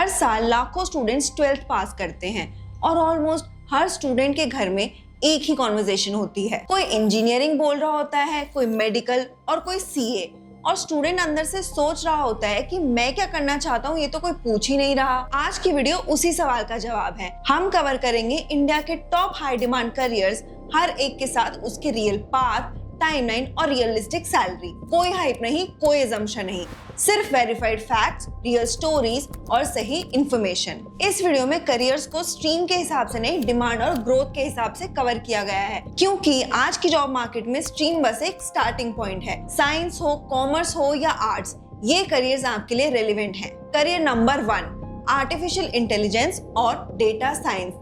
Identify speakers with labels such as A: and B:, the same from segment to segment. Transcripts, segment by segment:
A: हर साल लाखों students 12th पास करते हैं और ऑलमोस्ट हर स्टूडेंट के घर में एक ही कॉन्वर्जेशन होती है। कोई इंजीनियरिंग बोल रहा होता है, कोई मेडिकल और कोई सीए, और स्टूडेंट अंदर से सोच रहा होता है कि मैं क्या करना चाहता हूँ, ये तो कोई पूछ ही नहीं रहा। आज की वीडियो उसी सवाल का जवाब है। हम कवर करेंगे इंडिया के टॉप हाई डिमांड करियर्स, हर एक के साथ उसके रियल पाथ, टाइमलाइन और रियलिस्टिक सैलरी। कोई हाइप नहीं, कोई असम्पशन नहीं, सिर्फ वेरीफाइड फैक्ट्स, रियल स्टोरीज और सही इंफॉर्मेशन। इस वीडियो में करियर्स को स्ट्रीम के हिसाब से नहीं, डिमांड और ग्रोथ के हिसाब से कवर किया गया है, क्योंकि आज की जॉब मार्केट में स्ट्रीम बस एक स्टार्टिंग पॉइंट है। साइंस हो, कॉमर्स हो या आर्ट्स, ये करियर्स आपके लिए रेलिवेंट हैं। करियर नंबर 1, आर्टिफिशियल इंटेलिजेंस और डेटा साइंस।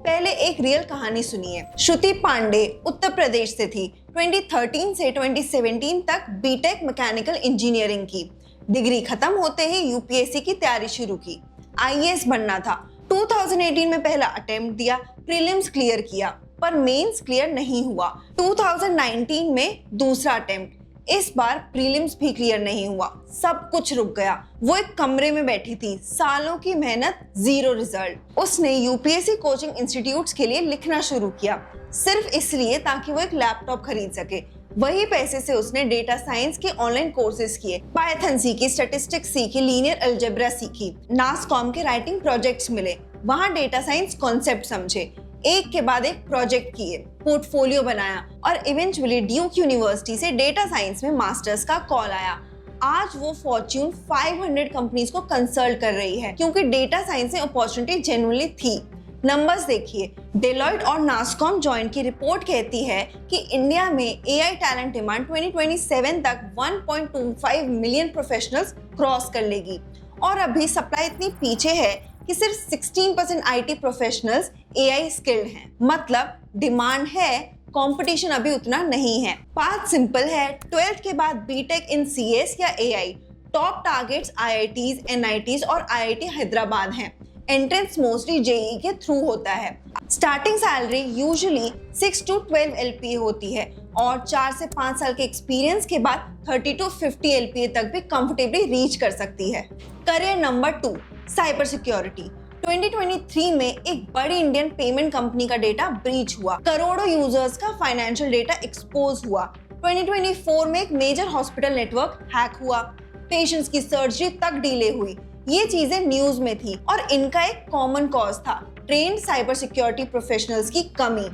A: पहले एक रियल कहानी सुनिए। श्रुति पांडे उत्तर प्रदेश से थी। 2013 से 2017 तक बीटेक मैकेनिकल इंजीनियरिंग की। डिग्री खत्म होते ही यूपीएससी की तैयारी शुरू की। आईएएस बनना था। 2018 में पहला अटेम्प्ट दिया, प्रीलिम्स क्लियर किया, पर मेंस क्लियर नहीं हुआ। 2019 में दूसरा अटेम्प्ट, इस बार प्रीलिम्स भी क्लियर नहीं हुआ। सब कुछ रुक गया। वो एक कमरे में बैठी थी, सालों की मेहनत, जीरो रिजल्ट। उसने यूपीएससी कोचिंग इंस्टीट्यूट्स के लिए लिखना शुरू किया, सिर्फ इसलिए ताकि वो एक लैपटॉप खरीद सके। वही पैसे से उसने डेटा साइंस के ऑनलाइन कोर्सेज किए, पाइथन सीखी, स्टैटिस्टिक्स सीखी, लीनियर अलजेब्रा सीखी। नासकॉम के राइटिंग प्रोजेक्ट्स मिले, वहां डेटा साइंस कॉन्सेप्ट समझे, एक के बाद एक प्रोजेक्ट किए, पोर्टफोलियो बनाया और इवेंचुअली ड्यूक यूनिवर्सिटी से डेटा साइंस में मास्टर्स का कॉल आया। आज वो फॉर्च्यून 500 कंपनीज को कंसल्ट कर रही है, क्योंकि डेटा साइंस में अपॉर्चुनिटी जेन्युइनली थी। नंबर्स देखिए, डेलॉयट और नासकॉम जॉइंट की रिपोर्ट कहती है कि इंडिया में एआई टैलेंट डिमांड 2027 तक 1.25 मिलियन प्रोफेशनल्स क्रॉस कर लेगी, और अभी सप्लाई इतनी पीछे है कि सिर्फ 16% आईटी प्रोफेशनल्स एआई स्किल्ड हैं। मतलब डिमांड है, कंपटीशन अभी उतना नहीं है। पाथ सिंपल है, 12th के बाद बीटेक इन सीएस या AI. Top targets IITs, NITs और आईआईटी हैदराबाद हैं। एंट्रेंस मोस्टली जेईई के थ्रू होता है। Starting salary usually 6 to 12 LPA होती है, और 4 से 5 साल के एक्सपीरियंस के बाद 30 to 50 LPA तक भी कंफर्टेबली रीच कर सकती है। Career number 2, cyber security. 2023 में एक बड़ी इंडियन पेमेंट कंपनी का डेटा ब्रीच हुआ, करोड़ों यूजर्स का फाइनेंशियल डेटा एक्सपोज हुआ। 2024 में एक मेजर हॉस्पिटल नेटवर्क हैक हुआ, पेशेंट्स की सर्जरी तक डिले हुई। ये चीजें न्यूज में थी, और इनका एक कॉमन कॉज था, ट्रेन्ड साइबर सिक्योरिटी प्रोफेशनल्स की कमी।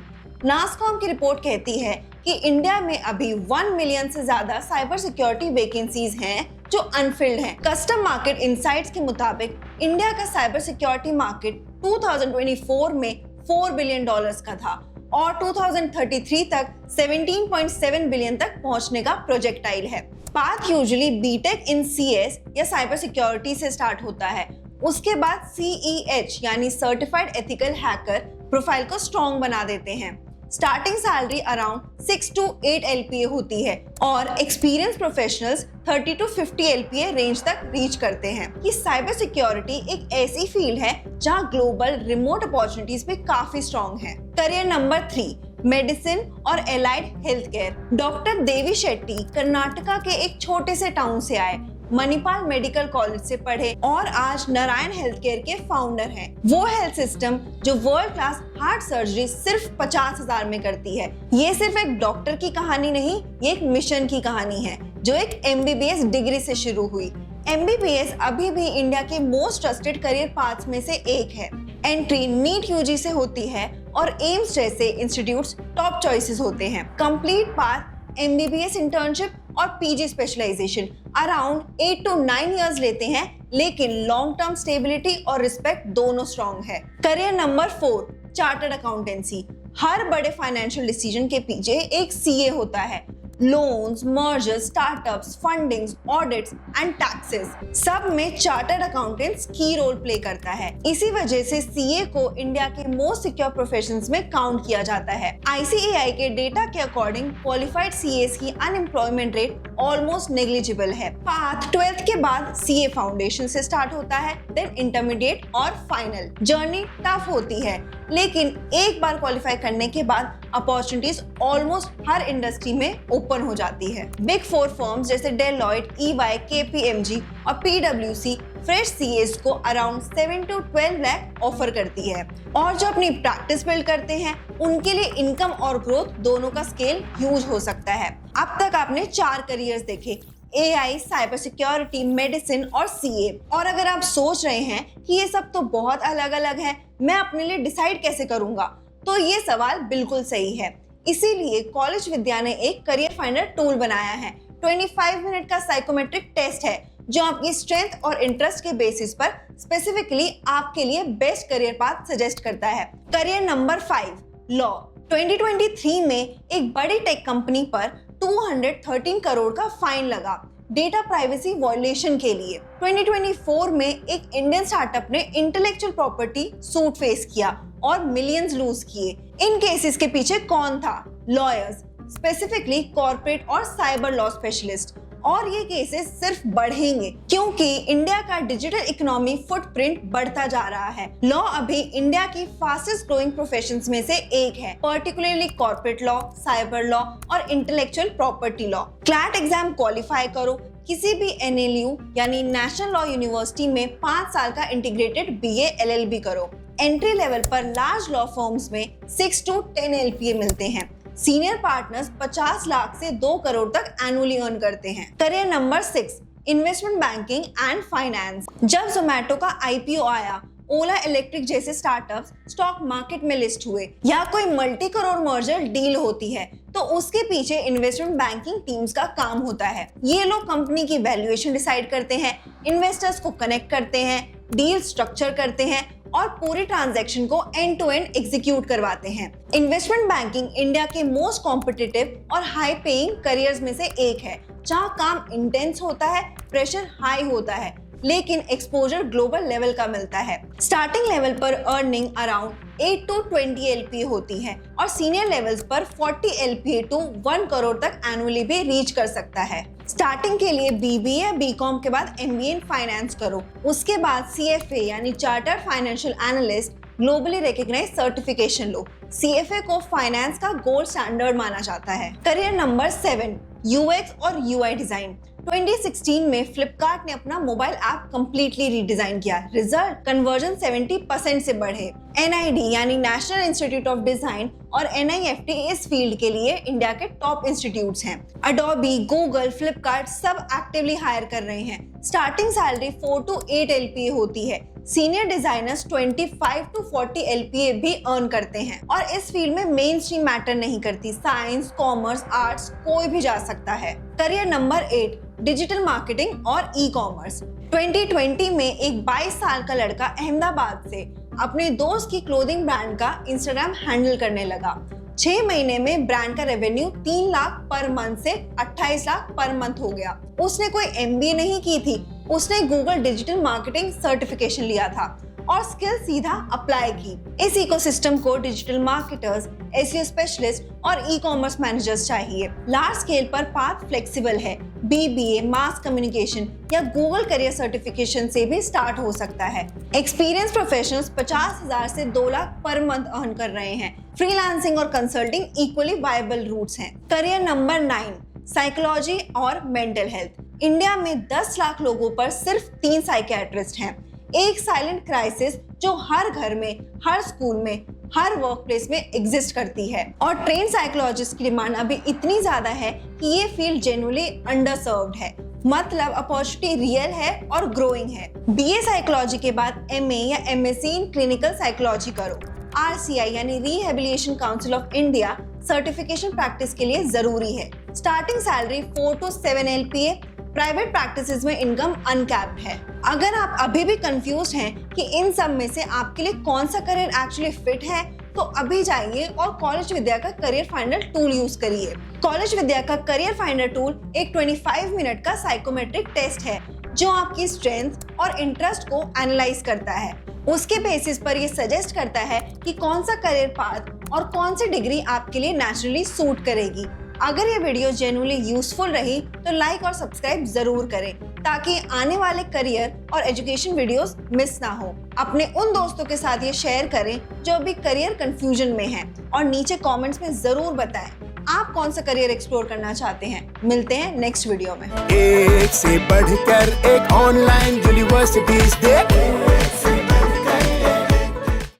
A: नासकॉम की रिपोर्ट कहती है कि इंडिया में अभी 1 मिलियन से ज्यादा साइबर सिक्योरिटी वैकेंसीज हैं जो अनफिल्ड हैं। कस्टम मार्केट इनसाइट्स के मुताबिक इंडिया का साइबर सिक्योरिटी मार्केट 2024 में $4 बिलियन का था, और 2033 तक 17.7 बिलियन तक पहुंचने का प्रोजेक्टाइल है। पाथ यूजुअली बीटेक इन सीएस या साइबर सिक्योरिटी से स्टार्ट होता है। उसके बाद CEH यानी सर्टिफाइड एथिकल हैकर प्रोफाइल को स्ट्रॉन्ग बना देते हैं। Starting salary around 6 to 8 LPA होती है, और experience professionals 30 to 50 LPA range तक रीच करते हैं। कि साइबर सिक्योरिटी एक ऐसी फील्ड है जहां ग्लोबल रिमोट अपॉर्चुनिटीज पे काफी स्ट्रॉन्ग है। करियर नंबर 3, मेडिसिन और allied health care. Doctor Devi Shetty Karnataka के एक छोटे से टाउन से आए, मणिपाल मेडिकल कॉलेज से पढ़े, और आज नारायण हेल्थ केयर के फाउंडर हैं। वो हेल्थ सिस्टम जो वर्ल्ड क्लास हार्ट सर्जरी सिर्फ 50,000 में करती है। ये सिर्फ एक डॉक्टर की कहानी नहीं, ये एक मिशन की कहानी है, जो एक MBBS डिग्री से शुरू हुई। MBBS अभी भी इंडिया के मोस्ट ट्रस्टेड करियर पाथ्स में से एक है। एंट्री नीट यूजी से होती है, और एम्स जैसे इंस्टीट्यूट्स टॉप चॉइसेस होते हैं। कंप्लीट पाथ MBBS इंटर्नशिप और PG specialisation around 8 to 9 years लेते हैं, लेकिन लॉन्ग टर्म स्टेबिलिटी और रिस्पेक्ट दोनों स्ट्रॉन्ग है। Career number 4, chartered accountancy. हर बड़े फाइनेंशियल डिसीजन के पीछे एक CA होता है। Loans, mergers, startups, fundings, audits and taxes, सब में चार्टर्ड अकाउंटेंट्स की रोल प्ले करता है। इसी वजह से CA को इंडिया के मोस्ट सिक्योर प्रोफेशंस में काउंट किया जाता है। ICAI के डेटा के अकॉर्डिंग क्वालिफाइड CAs की अनएम्प्लॉयमेंट रेट ऑलमोस्ट नेग्लिजिबल है। पाथ 12th के बाद CA फाउंडेशन से स्टार्ट होता है, देन इंटरमीडिएट और फाइनल। जर्नी टफ होती है, लेकिन एक बार क्वालिफाई करने के बाद अपॉर्चुनिटीज ऑलमोस्ट हर इंडस्ट्री में ओपन हो जाती है। बिग 4 फर्म्स जैसे डेलॉयट, EY, KPMG और PwC फ्रेश सीएस को अराउंड 7 to 12 लाख ऑफर करती है और जो अपनी प्रैक्टिस बिल्ड करते हैं उनके लिए इनकम और ग्रोथ दोनों का स्केल ह्यूज हो सकता है। अब तक आपने 4 करियर्स देखे, AI, साइबर सिक्योरिटी, मेडिसिन और CA। और अगर आप सोच रहे हैं कि ये सब तो बहुत अलग अलग है, मैं अपने लिए डिसाइड कैसे करूंगा, तो ये सवाल बिल्कुल सही है। इसीलिए कॉलेज विद्या ने एक करियर फाइंडर टूल बनाया है। 25 मिनट का साइकोमेट्रिक टेस्ट है जो आपकी स्ट्रेंथ और इंटरेस्ट के बेसिस पर स्पेसिफिकली आपके लिए बेस्ट करियर पाथ सजेस्ट करता है। Career number 5, law. 2023 में एक बड़ी टेक कंपनी पर 213 करोड़ का फाइन लगा डेटा प्राइवेसी वायलेशन के लिए। 2024 में एक इंडियन स्टार्टअप ने इंटेलेक्चुअल प्रॉपर्टी सूट फेस किया और मिलियंस लूज किए। इन केसेस के पीछे कौन था? लॉयर्स, स्पेसिफिकली कॉर्पोरेट और साइबर लॉ स्पेशलिस्ट। और ये केसेस सिर्फ बढ़ेंगे क्योंकि इंडिया का डिजिटल इकोनॉमी फुटप्रिंट बढ़ता जा रहा है। लॉ अभी इंडिया की फास्टेस्ट ग्रोइंग प्रोफेशंस में से एक है, particularly corporate law, cyber law और intellectual property law. CLAT exam qualify करो, किसी भी NLU यानी नेशनल लॉ यूनिवर्सिटी में 5 साल का इंटीग्रेटेड BA LLB करो। एंट्री लेवल पर लार्ज लॉ फर्म्स में 6 to 10 LPA मिलते हैं। सीनियर पार्टनर्स 50 लाख से 2 करोड़ तक एनुअली अर्न करते हैं। Career number 6, investment banking and finance. जब जोमैटो का IPO आया, ओला इलेक्ट्रिक जैसे स्टार्टअप्स स्टॉक मार्केट में लिस्ट हुए या कोई मल्टी करोड़ मर्जर डील होती है तो उसके पीछे इन्वेस्टमेंट बैंकिंग टीम्स का काम होता है। ये लोग कंपनी की वैल्यूएशन डिसाइड करते हैं, इन्वेस्टर्स को कनेक्ट करते हैं, डील स्ट्रक्चर करते हैं और पूरी ट्रांजैक्शन को एंड टू एंड एग्जीक्यूट करवाते हैं। इन्वेस्टमेंट बैंकिंग इंडिया के मोस्ट कॉम्पिटिटिव और हाई पेइंग करियर्स में से एक है, जहाँ काम इंटेंस होता है, प्रेशर हाई होता है, लेकिन एक्सपोजर ग्लोबल लेवल का मिलता है। स्टार्टिंग लेवल पर अर्निंग अराउंड 8 to 20 LPA होती है और सीनियर लेवल्स पर 40 LPA to 1 करोड़ तक एनुअली भी रीच कर सकता है। स्टार्टिंग के लिए BBA या BCom के बाद MBA इन फाइनेंस करो, उसके बाद CFA यानी chartered financial analyst globally recognised certification लो। CFA को फाइनेंस का गोल्ड स्टैंडर्ड माना जाता है। करियर नंबर 7, UX और UI डिजाइन। 2016 में फ्लिपकार्ट ने अपना मोबाइल ऐप कंप्लीटली रीडिजाइन किया। रिजल्ट, कन्वर्जन 70% से बढ़े। NID यानी नेशनल इंस्टीट्यूट ऑफ डिजाइन और NIFT इस फील्ड के लिए इंडिया के टॉप इंस्टीट्यूट्स हैं। अडोबी, गूगल, फ्लिपकार्ट सब एक्टिवली हायर कर रहे हैं। स्टार्टिंग सैलरी 4 to 8 LPA होती है। सीनियर डिजाइनर्स 25 to 40 LPA भी अर्न करते हैं और इस फील्ड में मेन स्ट्रीम मैटर नहीं करती, साइंस, कॉमर्स, आर्ट्स कोई भी जा सकता है। करियर नंबर 8, डिजिटल मार्केटिंग और ई-कॉमर्स। 2020 में एक 22 साल का लड़का अहमदाबाद से अपने दोस्त की क्लोथिंग ब्रांड का इंस्टाग्राम हैंडल करने लगा। 6 महीने में ब्रांड का रेवेन्यू 3 लाख पर मंथ से 28 लाख पर मंथ हो गया। उसने कोई MBA नहीं की थी, उसने गूगल डिजिटल मार्केटिंग सर्टिफिकेशन लिया था और स्किल सीधा अप्लाई की। इस इकोसिस्टम को डिजिटल मार्केटर्स, SEO स्पेशलिस्ट और ई-कॉमर्स मैनेजर्स चाहिए। लार्ज स्केल पर पाथ फ्लेक्सिबल है, BBA, मास कम्युनिकेशन या गूगल करियर सर्टिफिकेशन से भी स्टार्ट हो सकता है। एक्सपीरियंस प्रोफेशनल्स 50,000 से 2 लाख पर मंथ अर्न कर रहे हैं। फ्रीलांसिंग और कंसल्टिंग इक्वली वायबल रूट्स हैं। करियर नंबर 9, साइकोलॉजी और मेंटल हेल्थ। इंडिया में 10 लाख लोगों पर सिर्फ 3 साइकियाट्रिस्ट हैं। एक साइलेंट क्राइसिस जो हर घर में, हर स्कूल में, हर वर्क प्लेस में एग्जिस्ट करती है और ट्रेन साइकोलॉजिस्ट की डिमांड अभी इतनी ज्यादा है कि ये फील्ड जेन्युइनली अंडरसर्व्ड है। मतलब अपॉर्चुनिटी रियल है और ग्रोइंग है। BA साइकोलॉजी के बाद MA या MSc इन क्लिनिकल साइकोलॉजी करो। RCI यानी rehabilitation council of India certification practice के लिए जरूरी है। Starting salary 4 to 7 LPA। Private practices में इनकम अनकैप्ड है। अगर आप अभी भी कंफ्यूज हैं कि इन सब में से आपके लिए कौन सा करियर एक्चुअली फिट है, तो अभी जाइए और कॉलेज विद्या का करियर फाइंडर टूल यूज करिए। कॉलेज विद्या का करियर फाइंडर टूल एक 25 मिनट का साइकोमेट्रिक टेस्ट है जो आपकी स्ट्रेंथ और इंटरेस्ट को एनालाइज करता है। उसके बेसिस पर ये सजेस्ट करता है कि कौन सा करियर पाथ और कौन सी डिग्री आपके लिए नेचुरली सूट करेगी। अगर ये वीडियो जेन्युइनली यूजफुल रही तो लाइक और सब्सक्राइब जरूर करें ताकि आने वाले करियर और एजुकेशन वीडियोस मिस ना हो। अपने उन दोस्तों के साथ ये शेयर करें जो अभी करियर कंफ्यूजन में हैं और नीचे कमेंट्स में जरूर बताएं आप कौन सा करियर एक्सप्लोर करना चाहते हैं। मिलते हैं नेक्स्ट वीडियो में।
B: एक से बढ़कर एक ऑनलाइन यूनिवर्सिटीज देख